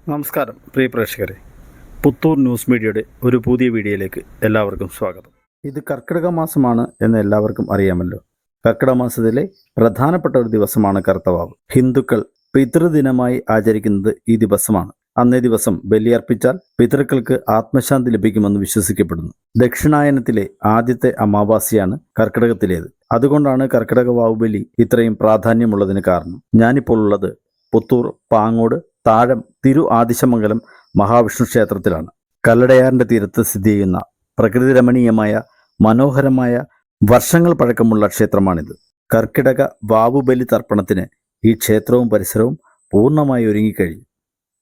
നമസ്കാരം പ്രിയ പ്രേക്ഷകരെ, പുത്തൂർ ന്യൂസ് മീഡിയയുടെ ഒരു പുതിയ വീഡിയോയിലേക്ക് എല്ലാവർക്കും സ്വാഗതം. ഇത് കർക്കിടക മാസമാണ് എന്ന് എല്ലാവർക്കും അറിയാമല്ലോ. കർക്കിടക മാസത്തിലെ പ്രധാനപ്പെട്ട ഒരു ദിവസമാണ് കറുത്തവാവ്. ഹിന്ദുക്കൾ പിതൃദിനമായി ആചരിക്കുന്നത് ഈ ദിവസമാണ്. അന്നേ ദിവസം ബലിയർപ്പിച്ചാൽ പിതൃക്കൾക്ക് ആത്മശാന്തി ലഭിക്കുമെന്ന് വിശ്വസിക്കപ്പെടുന്നു. ദക്ഷിണായനത്തിലെ ആദ്യത്തെ അമാവാസിയാണ് കർക്കിടകത്തിലേത്. അതുകൊണ്ടാണ് കർക്കിടക വാവ് ബലി ഇത്രയും പ്രാധാന്യമുള്ളതിന് കാരണം. ഞാനിപ്പോൾ ഉള്ളത് പുത്തൂർ പാങ്ങോട് താഴം തിരു ആദിശമംഗലം മഹാവിഷ്ണു ക്ഷേത്രത്തിലാണ്. കല്ലടയാറിന്റെ തീരത്ത് സ്ഥിതി ചെയ്യുന്ന പ്രകൃതി രമണീയമായ മനോഹരമായ വർഷങ്ങൾ പഴക്കമുള്ള ക്ഷേത്രമാണിത്. കർക്കിടക വാവുബലി തർപ്പണത്തിന് ഈ ക്ഷേത്രവും പരിസരവും പൂർണ്ണമായി ഒരുങ്ങിക്കഴിഞ്ഞു.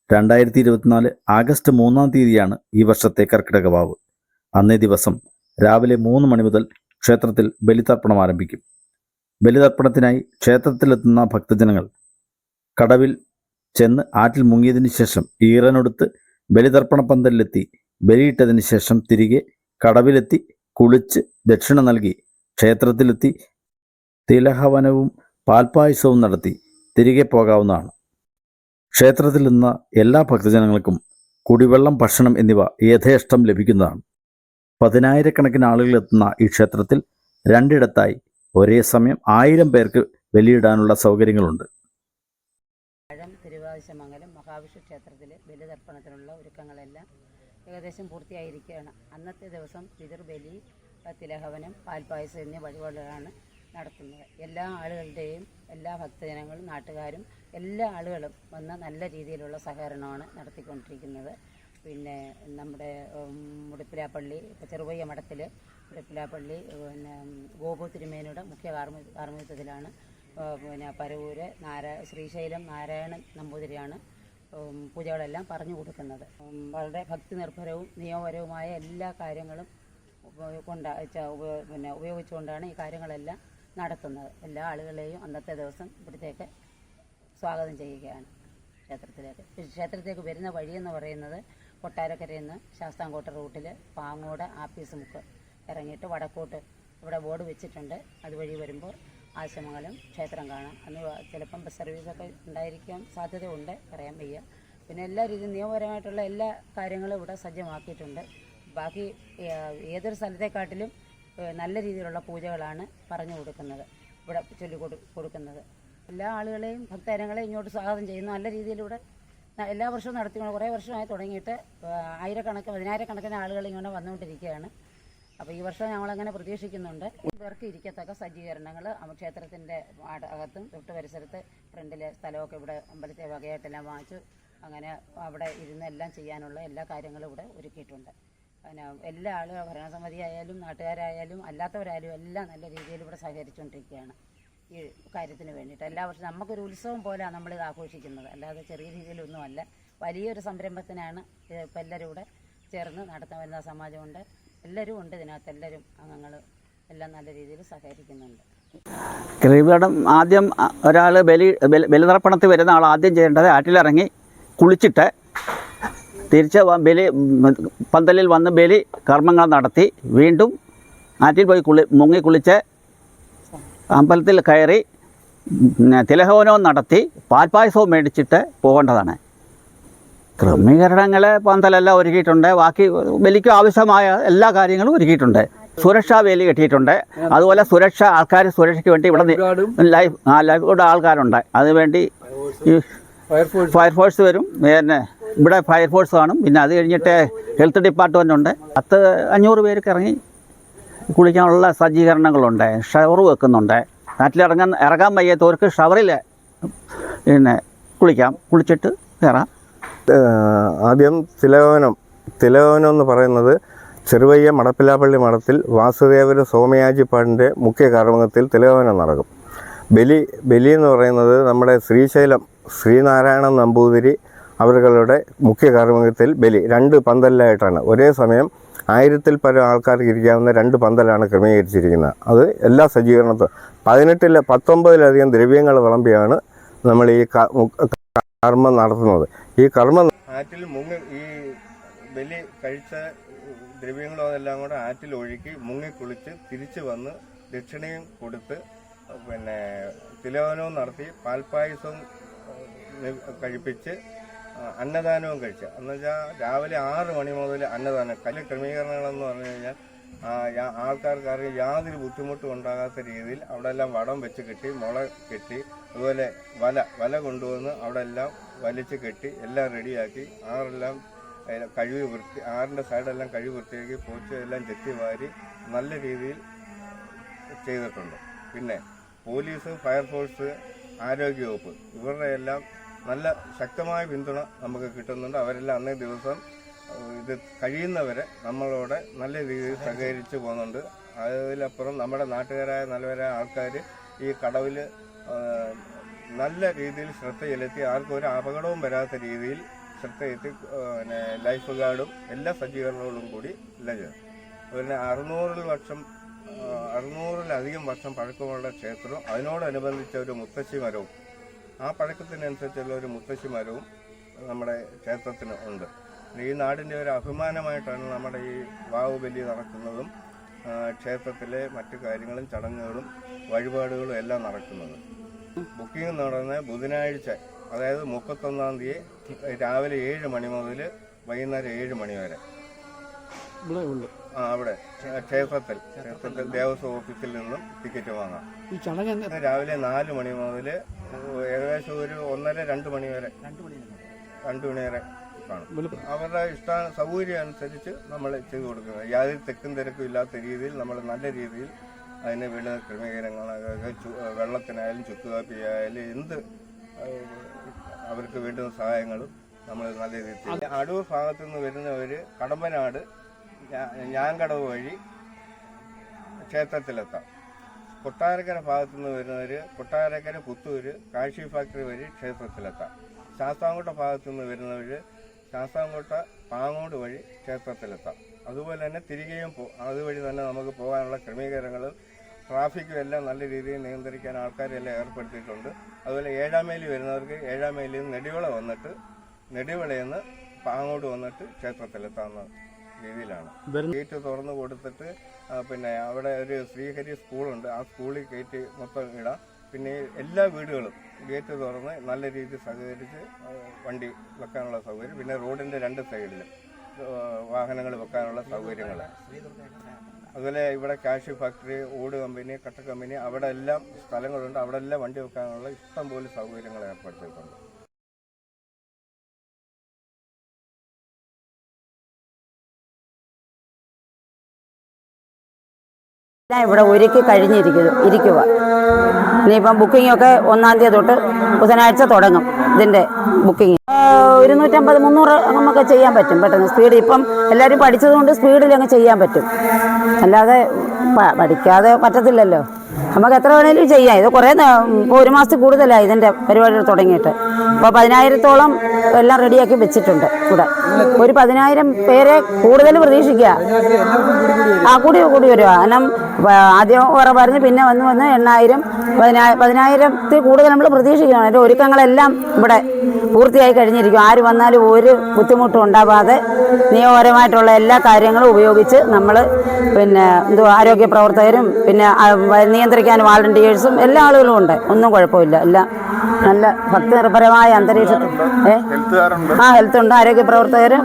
2024 ആഗസ്റ്റ് 3-ാം തീയതിയാണ് ഈ വർഷത്തെ കർക്കിടക വാവ്. അന്നേ ദിവസം രാവിലെ 3 മണി മുതൽ ക്ഷേത്രത്തിൽ ബലിതർപ്പണം ആരംഭിക്കും. ബലിതർപ്പണത്തിനായി ക്ഷേത്രത്തിലെത്തുന്ന ഭക്തജനങ്ങൾ കടവിൽ ചെന്ന് ആറ്റിൽ മുങ്ങിയതിനു ശേഷം ഈറനൊടുത്ത് ബലിതർപ്പണ പന്തലിലെത്തി ബലിയിട്ടതിന് ശേഷം തിരികെ കടവിലെത്തി കുളിച്ച് ദക്ഷിണ നൽകി ക്ഷേത്രത്തിലെത്തി തിലഹവനവും പാൽപ്പായസവും നടത്തി തിരികെ പോകാവുന്നതാണ്. ക്ഷേത്രത്തിൽ നിന്ന് എല്ലാ ഭക്തജനങ്ങൾക്കും കുടിവെള്ളം, ഭക്ഷണം എന്നിവ യഥേഷ്ടം ലഭിക്കുന്നതാണ്. 10,000-കണക്കിന് ആളുകളെത്തുന്ന ഈ ക്ഷേത്രത്തിൽ രണ്ടിടത്തായി ഒരേ സമയം 1000 പേർക്ക് ബലിയിടാനുള്ള സൗകര്യങ്ങളുണ്ട്. തിരുവാദിശമംഗലം മഹാവിഷ്ണു ക്ഷേത്രത്തിലെ ബലിതർപ്പണത്തിനുള്ള ഒരുക്കങ്ങളെല്ലാം ഏകദേശം പൂർത്തിയായിരിക്കുകയാണ്. അന്നത്തെ ദിവസം പിതൃബലി, തിലഹവനം, പാൽപ്പായസം എന്നീ വഴിപാടുകളാണ് നടത്തുന്നത്. എല്ലാ ആളുകളുടെയും, എല്ലാ ഭക്തജനങ്ങളും, നാട്ടുകാരും എല്ലാ ആളുകളും വന്ന് നല്ല രീതിയിലുള്ള സഹകരണമാണ് നടത്തിക്കൊണ്ടിരിക്കുന്നത്. പിന്നെ നമ്മുടെ മുടിപ്പിലാപ്പള്ളി ചെറുപയ്യ മഠത്തിൽ മുടിപ്പിലാപ്പള്ളി ഗോപു തിരുമേനിയുടെ മുഖ്യ കാർമ്മികത്വത്തിലാണ് പരവൂര് ശ്രീശൈലം നാരായണൻ നമ്പൂതിരിയാണ് പൂജകളെല്ലാം പറഞ്ഞു കൊടുക്കുന്നത്. വളരെ ഭക്തി നിർഭരവും നിയമപരവുമായ എല്ലാ കാര്യങ്ങളും ഉപയോഗിച്ചുകൊണ്ടാണ് ഈ കാര്യങ്ങളെല്ലാം നടത്തുന്നത്. എല്ലാ ആളുകളെയും അന്നത്തെ ദിവസം ഇവിടത്തേക്ക് സ്വാഗതം ചെയ്യുകയാണ് ക്ഷേത്രത്തിലേക്ക്. ക്ഷേത്രത്തിലേക്ക് വരുന്ന വഴിയെന്ന് പറയുന്നത് കൊട്ടാരക്കരയിൽ നിന്ന് ശാസ്താംകോട്ട റൂട്ടിൽ പാങ്ങോട് ആപ്പീസ് മുക്ക് ഇറങ്ങിയിട്ട് വടക്കോട്ട് ഇവിടെ ബോർഡ് വെച്ചിട്ടുണ്ട്. അതുവഴി വരുമ്പോൾ ആശമംഗലം ക്ഷേത്രം കാണാം. അന്ന് ചിലപ്പം ബസ് സർവീസൊക്കെ ഉണ്ടായിരിക്കാൻ സാധ്യതയുണ്ട്, പറയാൻ വയ്യ. പിന്നെ എല്ലാ രീതിയും നിയമപരമായിട്ടുള്ള എല്ലാ കാര്യങ്ങളും ഇവിടെ സജ്ജമാക്കിയിട്ടുണ്ട്. ബാക്കി ഏതൊരു സ്ഥലത്തെക്കാട്ടിലും നല്ല രീതിയിലുള്ള പൂജകളാണ് പറഞ്ഞു കൊടുക്കുന്നത്, ഇവിടെ കൊടുക്കുന്നത്. എല്ലാ ആളുകളെയും ഭക്തജനങ്ങളെയും ഇങ്ങോട്ട് സ്വാഗതം ചെയ്യുന്നു. നല്ല രീതിയിലൂടെ എല്ലാ വർഷവും നടത്തിക്കൊണ്ട് കുറേ വർഷമായി തുടങ്ങിയിട്ട് 10,000-കണക്കിന് ആളുകൾ ഇങ്ങനെ വന്നുകൊണ്ടിരിക്കുകയാണ്. അപ്പോൾ ഈ വർഷം ഞങ്ങളങ്ങനെ പ്രതീക്ഷിക്കുന്നുണ്ട്. പേർക്ക് ഇരിക്കത്തക്ക സജ്ജീകരണങ്ങൾ ക്ഷേത്രത്തിൻ്റെ അകത്തും തൊട്ട് പരിസരത്ത് ഫ്രണ്ടിലെ സ്ഥലമൊക്കെ ഇവിടെ അമ്പലത്തെ വകയായിട്ടെല്ലാം വാങ്ങിച്ചു. അങ്ങനെ അവിടെ ഇരുന്ന് എല്ലാം ചെയ്യാനുള്ള എല്ലാ കാര്യങ്ങളും ഇവിടെ ഒരുക്കിയിട്ടുണ്ട്. പിന്നെ എല്ലാ ആളുകളും ഭരണസമിതി ആയാലും നാട്ടുകാരായാലും അല്ലാത്തവരായാലും എല്ലാം നല്ല രീതിയിൽ ഇവിടെ സഹകരിച്ചുകൊണ്ടിരിക്കുകയാണ് ഈ കാര്യത്തിന് വേണ്ടിയിട്ട്. എല്ലാ വർഷവും നമുക്കൊരു ഉത്സവം പോലെയാണ് നമ്മളിത് ആഘോഷിക്കുന്നത്, അല്ലാതെ ചെറിയ രീതിയിലൊന്നുമല്ല. വലിയൊരു സംരംഭത്തിനാണ് ഇപ്പം എല്ലാവരും ഇവിടെ ചേർന്ന് നടത്താൻ വരുന്ന സമാജമുണ്ട്, എല്ലാവരും ഉണ്ട് ഇതിനകത്ത്. എല്ലാവരും അംഗങ്ങൾ എല്ലാം നല്ല രീതിയിൽ സഹകരിക്കുന്നുണ്ട്. ഇവിടെ ആദ്യം ഒരാൾ ബലിതർപ്പണത്തിൽ വരുന്ന ആൾ ആദ്യം ചെയ്യേണ്ടത് ആറ്റിലിറങ്ങി കുളിച്ചിട്ട് തിരിച്ച് പന്തലിൽ വന്ന് ബലി കർമ്മങ്ങൾ നടത്തി വീണ്ടും ആറ്റിൽ പോയി മുങ്ങി കുളിച്ച് അമ്പലത്തിൽ കയറി തിലഹവനവും നടത്തി പാൽപ്പായസവും മേടിച്ചിട്ട് പോകേണ്ടതാണ്. ക്രമീകരണങ്ങൾ പന്തലെല്ലാം ഒരുക്കിയിട്ടുണ്ട്. ബാക്കി ബലിക്ക് ആവശ്യമായ എല്ലാ കാര്യങ്ങളും ഒരുക്കിയിട്ടുണ്ട്. സുരക്ഷാ വേലി കെട്ടിയിട്ടുണ്ട്. അതുപോലെ സുരക്ഷയ്ക്ക് വേണ്ടി ഇവിടെ ലൈഫ് ആൾക്കാരുണ്ട്. അതിനുവേണ്ടി ഈ ഫയർഫോഴ്സ് വരും. പിന്നെ ഇവിടെ ഫയർഫോഴ്സ് കാണും. പിന്നെ അത് കഴിഞ്ഞിട്ട് ഹെൽത്ത് ഡിപ്പാർട്ട്മെൻ്റ് ഉണ്ട്. 500 പേർക്ക് ഇറങ്ങി കുളിക്കാനുള്ള സജ്ജീകരണങ്ങളുണ്ട്. ഷവർ വെക്കുന്നുണ്ട്. ഇറങ്ങാൻ വയ്യാത്തവർക്ക് ഷവറിൽ പിന്നെ കുളിച്ചിട്ട് കയറാം. ആദ്യം തിലഹവനം എന്ന് പറയുന്നത് ചെറുവയ്യ മടപ്പിലാപ്പള്ളി മഠത്തിൽ വാസുദേവര സോമയാജിപ്പാടിൻ്റെ മുഖ്യ കർമ്മത്തിൽ തിലഹവനം നടക്കും. ബലി എന്ന് പറയുന്നത് നമ്മുടെ ശ്രീശൈലം ശ്രീനാരായണൻ നമ്പൂതിരി അവരുടെ മുഖ്യ കർമ്മത്തിൽ ബലി 2 പന്തലിലായിട്ടാണ്. ഒരേ സമയം 1000-ൽ പരം ആൾക്കാർക്ക് ഇരിക്കാവുന്ന 2 പന്തലാണ് ക്രമീകരിച്ചിരിക്കുന്നത്. അത് എല്ലാ സജ്ജീകരണത്തും 19-ലധികം ദ്രവ്യങ്ങൾ വിളമ്പിയാണ് നമ്മൾ ഈ കർമ്മം നടത്തുന്നത്. ഈ കർമ്മം ആറ്റിൽ ഈ ബലി കഴിച്ച ദ്രവ്യങ്ങളോ എല്ലാം കൂടെ ആറ്റിൽ ഒഴുക്കി മുങ്ങിക്കുളിച്ച് തിരിച്ചു വന്ന് ദക്ഷിണയും കൊടുത്ത് പിന്നെ തിലഹവനവും നടത്തി പാൽപ്പായസവും കഴിപ്പിച്ച് അന്നദാനവും കഴിച്ച് എന്ന് വെച്ചാൽ രാവിലെ 6 മണി മുതൽ അന്നദാനം. കല്ല് ക്രമീകരണങ്ങളെന്ന് പറഞ്ഞു കഴിഞ്ഞാൽ ആൾക്കാർക്ക് യാതൊരു ബുദ്ധിമുട്ടും ഉണ്ടാകാത്ത രീതിയിൽ അവിടെ എല്ലാം വടം വെച്ച് കെട്ടി, മുള കെട്ടി, അതുപോലെ വല കൊണ്ടുവന്ന് അവിടെ എല്ലാം വലിച്ച് കെട്ടി എല്ലാം റെഡിയാക്കി ആറെല്ലാം ആറിൻ്റെ സൈഡെല്ലാം കഴുകി വൃത്തിയാക്കി പോച്ച് എല്ലാം ചെത്തി വാരി നല്ല രീതിയിൽ ചെയ്തിട്ടുണ്ട്. പിന്നെ പോലീസ്, ഫയർഫോഴ്സ്, ആരോഗ്യവകുപ്പ് ഇവരുടെ എല്ലാം നല്ല ശക്തമായ പിന്തുണ നമുക്ക് കിട്ടുന്നുണ്ട്. അവരെല്ലാം അന്നേ ദിവസം ഇത് കഴിയുന്നവരെ നമ്മളോട് നല്ല രീതിയിൽ സഹകരിച്ച് പോകുന്നുണ്ട്. അതിലപ്പുറം നമ്മുടെ നാട്ടുകാരായ നല്ലവരായ ആൾക്കാർ ഈ കടവിൽ നല്ല രീതിയിൽ ശ്രദ്ധ ചെലുത്തി ആർക്കും ഒരു അപകടവും വരാത്ത രീതിയിൽ ശ്രദ്ധ ചെലുത്തി ലൈഫ് ഗാർഡും എല്ലാ സജ്ജീകരണങ്ങളോടും കൂടി എല്ലാം ചെയ്തു. പിന്നെ 600-ലധികം വർഷം പഴക്കമുള്ള ക്ഷേത്രവും അതിനോടനുബന്ധിച്ച ഒരു മുത്തശ്ശി മരവും, ആ പഴക്കത്തിനനുസരിച്ചുള്ള ഒരു മുത്തശ്ശി മരവും നമ്മുടെ ക്ഷേത്രത്തിന് ഉണ്ട്. ഈ നാടിൻ്റെ ഒരു അഭിമാനമായിട്ടാണ് നമ്മുടെ ഈ വാവുബലി നടക്കുന്നതും ക്ഷേത്രത്തിലെ മറ്റു കാര്യങ്ങളും ചടങ്ങുകളും വഴിപാടുകളും എല്ലാം നടക്കുന്നത്. ബുക്കിംഗ് നടന്ന ബുധനാഴ്ച, അതായത് 31-ാം തീയതി രാവിലെ 7 മണി മുതൽ വൈകുന്നേരം 7 മണി വരെ അവിടെ ക്ഷേത്രത്തിൽ ദേവസ്വം ഓഫീസിൽ നിന്നും ടിക്കറ്റ് വാങ്ങാം. രാവിലെ 4 മണി മുതൽ ഏകദേശം ഒരു 1:30-2 മണി വരെ കാണും. അവരുടെ സൗകര്യം അനുസരിച്ച് നമ്മൾ ചെയ്തു കൊടുക്കുന്നത്. യാതൊരു തെക്കും തിരക്കും ഇല്ലാത്ത രീതിയിൽ നമ്മൾ നല്ല രീതിയിൽ അതിന് വേണ്ട ക്രമീകരണങ്ങളൊക്കെ വെള്ളത്തിനായാലും ചുക്കുകാപ്പിയായാലും എന്ത് അവർക്ക് വേണ്ടുന്ന സഹായങ്ങളും നമ്മൾ നല്ല രീതിയിൽ. അടൂർ ഭാഗത്തു നിന്ന് വരുന്നവർ കടമ്പനാട് ഞാങ്കടവ് വഴി ക്ഷേത്രത്തിലെത്താം. കൊട്ടാരക്കര ഭാഗത്തു നിന്ന് വരുന്നവർ കൊട്ടാരക്കര, പുത്തൂര്, കാശി ഫാക്ടറി വഴി ക്ഷേത്രത്തിലെത്താം. ശാസ്താംകോട്ട ഭാഗത്തു നിന്ന് വരുന്നവർ ശാസ്താംകോട്ട, പാങ്ങോട് വഴി ക്ഷേത്രത്തിലെത്താം. അതുപോലെ തന്നെ തിരികെയും അതുവഴി തന്നെ നമുക്ക് പോകാനുള്ള ക്രമീകരണങ്ങളും ട്രാഫിക്കും എല്ലാം നല്ല രീതിയിൽ നിയന്ത്രിക്കാൻ ആൾക്കാരെല്ലാം ഏർപ്പെടുത്തിയിട്ടുണ്ട്. അതുപോലെ 7-ാം മൈലി വരുന്നവർക്ക് 7-ാം മൈലിൽ നിന്ന് നെടിവിളയിൽ നിന്ന് പാങ്ങോട് വന്നിട്ട് ക്ഷേത്രത്തിലെത്താവുന്ന രീതിയിലാണ്. ഗേറ്റ് തുറന്നു കൊടുത്തിട്ട് പിന്നെ അവിടെ ഒരു ശ്രീഹരി സ്കൂളുണ്ട്, ആ സ്കൂളിൽ ഗേറ്റ് മൊത്തം ഇടാം. പിന്നെ എല്ലാ വീടുകളും ഗേറ്റ് തുറന്ന് നല്ല രീതിയിൽ സഹകരിച്ച് വണ്ടി വെക്കാനുള്ള സൗകര്യം, പിന്നെ റോഡിൻ്റെ 2 സൈഡിലും വാഹനങ്ങൾ വെക്കാനുള്ള സൗകര്യങ്ങൾ. അതുപോലെ ഇവിടെ കാശി ഫാക്ടറി, ഓട് കമ്പനി, കട്ട കമ്പനി, അവിടെ എല്ലാം സ്ഥലങ്ങളുണ്ട്. അവിടെ എല്ലാം വണ്ടി വെക്കാനുള്ള ഇഷ്ടംപോലെ സൗകര്യങ്ങൾ ഏർപ്പെടുത്തിയിട്ടുണ്ട്. ഇവിടെ ഒരുക്കി കഴിഞ്ഞിരിക്കുക. ഇനിയിപ്പം ബുക്കിങ്ങൊക്കെ 1-ാം തീയതി തൊട്ട് ബുധനാഴ്ച തുടങ്ങും ഇതിൻ്റെ ബുക്കിങ്. 250-300 നമുക്ക് ചെയ്യാൻ പറ്റും പെട്ടെന്ന്. സ്പീഡ് ഇപ്പം എല്ലാവരും പഠിച്ചതുകൊണ്ട് സ്പീഡിൽ അങ്ങ് ചെയ്യാൻ പറ്റും. അല്ലാതെ പഠിക്കാതെ പറ്റത്തില്ലല്ലോ. നമുക്ക് എത്ര വേണേലും ചെയ്യാം. ഇത് കുറേ ഇപ്പോൾ 1 മാസത്തിൽ കൂടുതലായി ഇതിൻ്റെ പരിപാടികൾ തുടങ്ങിയിട്ട്. ഇപ്പോൾ 10,000-ഓളം എല്ലാം റെഡിയാക്കി വെച്ചിട്ടുണ്ട്. ഇവിടെ ഒരു 10,000 പേരെ കൂടുതൽ പ്രതീക്ഷിക്കുക. കൂടി വരിക. കാരണം ആദ്യം കുറവായിരുന്നു, പിന്നെ വന്ന് 8,000, 10,000-ത്തിൽ കൂടുതൽ നമ്മൾ പ്രതീക്ഷിക്കണം. അതിൻ്റെ ഒരുക്കങ്ങളെല്ലാം ഇവിടെ പൂർത്തിയായി കഴിഞ്ഞിരിക്കും. ആര് വന്നാലും ഒരു ബുദ്ധിമുട്ടും ഉണ്ടാവാതെ നിയമപരമായിട്ടുള്ള എല്ലാ കാര്യങ്ങളും ഉപയോഗിച്ച് നമ്മൾ പിന്നെ ആരോഗ്യ പ്രവർത്തകരും പിന്നെ നിയന്ത്രിക്കാൻ വാളണ്ടിയേഴ്സും എല്ലാ ആളുകളും ഉണ്ട്. ഒന്നും കുഴപ്പമില്ല. എല്ലാം നല്ല ഭക്തിനിർഭരമായ അന്തരീക്ഷത്തിൽ ഹെൽത്ത് ഉണ്ട്, ആരോഗ്യ പ്രവർത്തകരും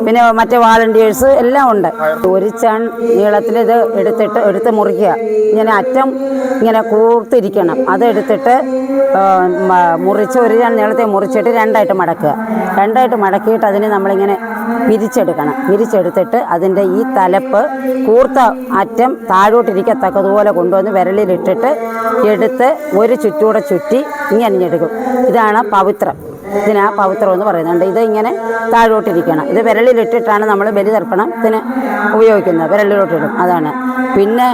പിന്നെ മറ്റേ വാളണ്ടിയേഴ്സ് എല്ലാം ഉണ്ട്. ഒരു ചൺ നീളത്തിൽ ഇത് എടുത്ത് മുറിക്കുക. ഇങ്ങനെ അറ്റം ഇങ്ങനെ കൂർത്തിരിക്കണം. അതെടുത്തിട്ട് മുറിച്ച് ഒരു ചൺ നീളത്തിൽ മുറിച്ചിട്ട് 2ആയിട്ട് മടക്കുക. 2ആയിട്ട് മടക്കിയിട്ട് അതിന് നമ്മളിങ്ങനെ വിരിച്ചെടുത്തിട്ട് അതിൻ്റെ ഈ തലപ്പ് കൂർത്ത അറ്റം താഴോട്ടിരിക്കത്തക്കതുപോലെ കൊണ്ടുവന്ന് വിരലിലിട്ടിട്ട് എടുത്ത് ഒരു ചുറ്റൂടെ ചുറ്റി ഇങ്ങനെ എടുക്കും. ഇതാണ് പവിത്രം. ഇതിനാ പവിത്രം എന്ന് പറയുന്നുണ്ട്. ഇത് ഇങ്ങനെ താഴോട്ടിരിക്കണം. ഇത് വിരലിലിട്ടിട്ടാണ് നമ്മൾ ബലിതർപ്പണത്തിന് ഉപയോഗിക്കുന്നത്. വിരലിലോട്ടിടും. അതാണ്. പിന്നെ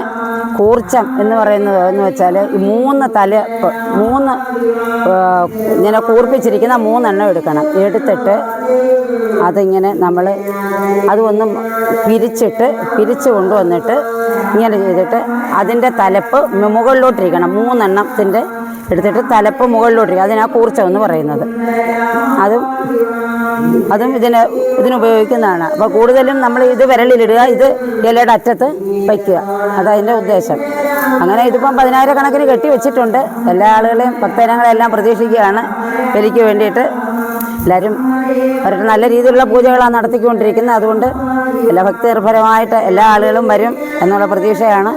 കൂർച്ചം എന്ന് പറയുന്നത് എന്ന് വെച്ചാൽ ഈ 3 തലപ്പ്, 3 ഇങ്ങനെ കൂർപ്പിച്ചിരിക്കുന്ന 3 എണ്ണം എടുക്കണം. എടുത്തിട്ട് അതിങ്ങനെ നമ്മൾ അതൊന്നും പിരിച്ച് കൊണ്ടുവന്നിട്ട് ഇങ്ങനെ ചെയ്തിട്ട് അതിൻ്റെ തലപ്പ് മുകളിലോട്ടിരിക്കണം. 3 എണ്ണത്തിൻ്റെ എടുത്തിട്ട് തലപ്പ് മുകളിലോട്ടിരിക്കുക. അതിനാ കൂർച്ചം എന്ന് പറയുന്നത്. അതും ഇതിനുപയോഗിക്കുന്നതാണ്. അപ്പോൾ കൂടുതലും നമ്മൾ ഇത് വിരലിലിടുക, ഇത് ഇലയുടെ അറ്റത്ത് വയ്ക്കുക. അതതിൻ്റെ ഉദ്ദേശം. അങ്ങനെ ഇതിപ്പം 10,000 കണക്കിന് കെട്ടി വെച്ചിട്ടുണ്ട്. എല്ലാ ആളുകളെയും ഭക്തജനങ്ങളെല്ലാം പ്രതീക്ഷിക്കുകയാണ് ബലിക്ക് വേണ്ടിയിട്ട്. എല്ലാവരും അവരുടെ നല്ല രീതിയിലുള്ള പൂജകളാണ് നടത്തിക്കൊണ്ടിരിക്കുന്നത്. അതുകൊണ്ട് എല്ലാ ഭക്തിനിർഭരമായിട്ട് എല്ലാ ആളുകളും വരും എന്നുള്ള പ്രതീക്ഷയാണ്.